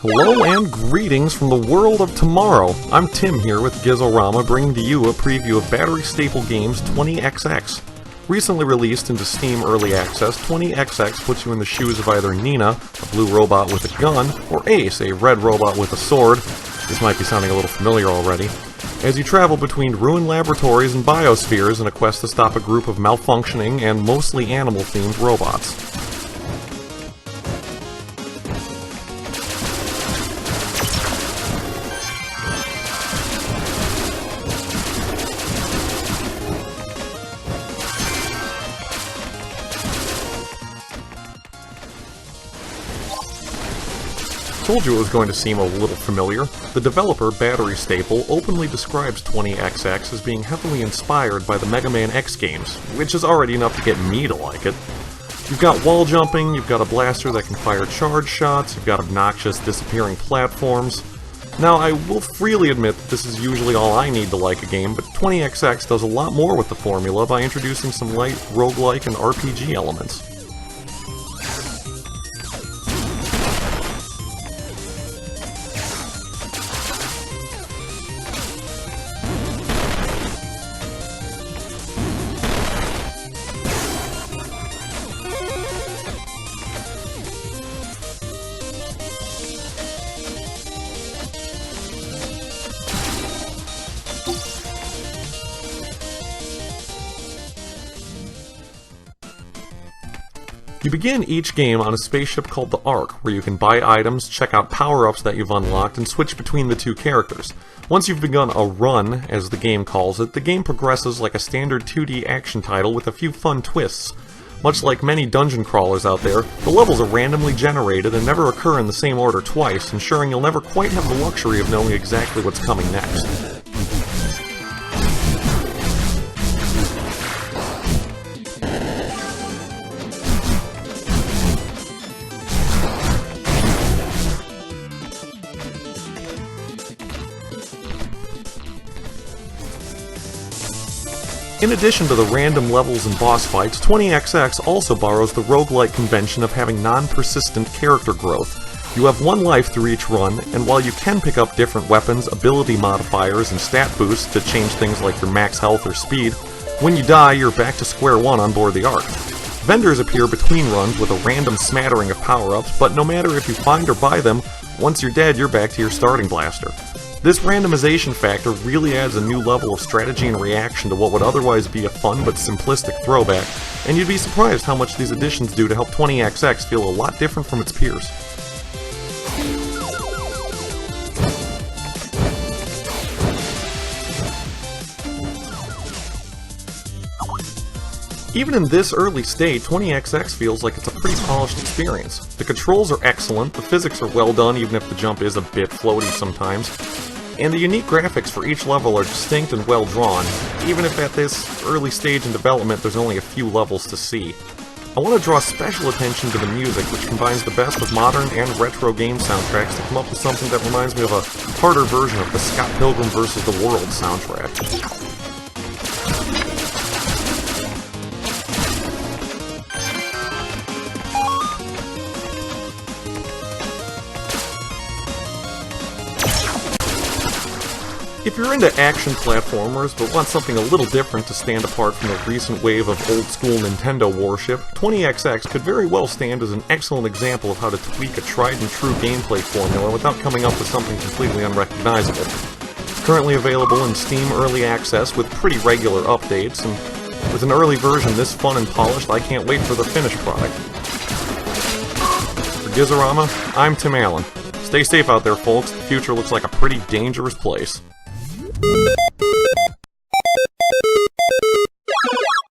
Hello and greetings from the world of tomorrow. I'm Tim here with Gizorama, bringing to you a preview of Battery Staple Games 20XX. Recently released into Steam Early Access, 20XX puts you in the shoes of either Nina, a blue robot with a gun, or Ace, a red robot with a sword. This might be sounding a little familiar already. As you travel between ruined laboratories and biospheres in a quest to stop a group of malfunctioning and mostly animal-themed robots. Told you it was going to seem a little familiar. The developer, Battery Staple, openly describes 20XX as being heavily inspired by the Mega Man X games, which is already enough to get me to like it. You've got wall jumping, you've got a blaster that can fire charge shots, you've got obnoxious disappearing platforms. Now, I will freely admit that this is usually all I need to like a game, but 20XX does a lot more with the formula by introducing some light roguelike and RPG elements. You begin each game on a spaceship called the Ark, where you can buy items, check out power-ups that you've unlocked, and switch between the two characters. Once you've begun a run, as the game calls it, the game progresses like a standard 2D action title with a few fun twists. Much like many dungeon crawlers out there, the levels are randomly generated and never occur in the same order twice, ensuring you'll never quite have the luxury of knowing exactly what's coming next. In addition to the random levels and boss fights, 20XX also borrows the roguelike convention of having non-persistent character growth. You have one life through each run, and while you can pick up different weapons, ability modifiers, and stat boosts to change things like your max health or speed, when you die, you're back to square one on board the Ark. Vendors appear between runs with a random smattering of power-ups, but no matter if you find or buy them, once you're dead, you're back to your starting blaster. This randomization factor really adds a new level of strategy and reaction to what would otherwise be a fun but simplistic throwback, and you'd be surprised how much these additions do to help 20XX feel a lot different from its peers. Even in this early state, 20XX feels like it's a pretty polished experience. The controls are excellent, the physics are well done even if the jump is a bit floaty sometimes, and the unique graphics for each level are distinct and well drawn, even if at this early stage in development there's only a few levels to see. I want to draw special attention to the music, which combines the best of modern and retro game soundtracks to come up with something that reminds me of a harder version of the Scott Pilgrim vs. the World soundtrack. If you're into action platformers but want something a little different to stand apart from the recent wave of old-school Nintendo worship, 20XX could very well stand as an excellent example of how to tweak a tried-and-true gameplay formula without coming up with something completely unrecognizable. It's currently available in Steam Early Access with pretty regular updates, and with an early version this fun and polished, I can't wait for the finished product. For Gizorama, I'm Tim Allen. Stay safe out there, folks. The future looks like a pretty dangerous place.